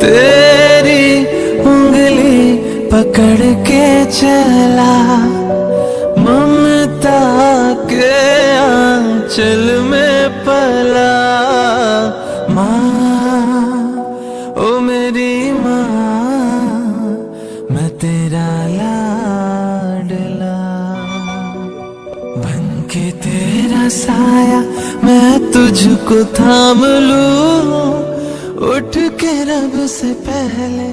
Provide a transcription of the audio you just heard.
तेरी उंगली पकड़ के चला, ममता के आंचल में पला। माँ ओ मेरी माँ, मैं तेरा लाडला, बनके तेरा साया मैं तुझको थाम लूं, उठ के रब से पहले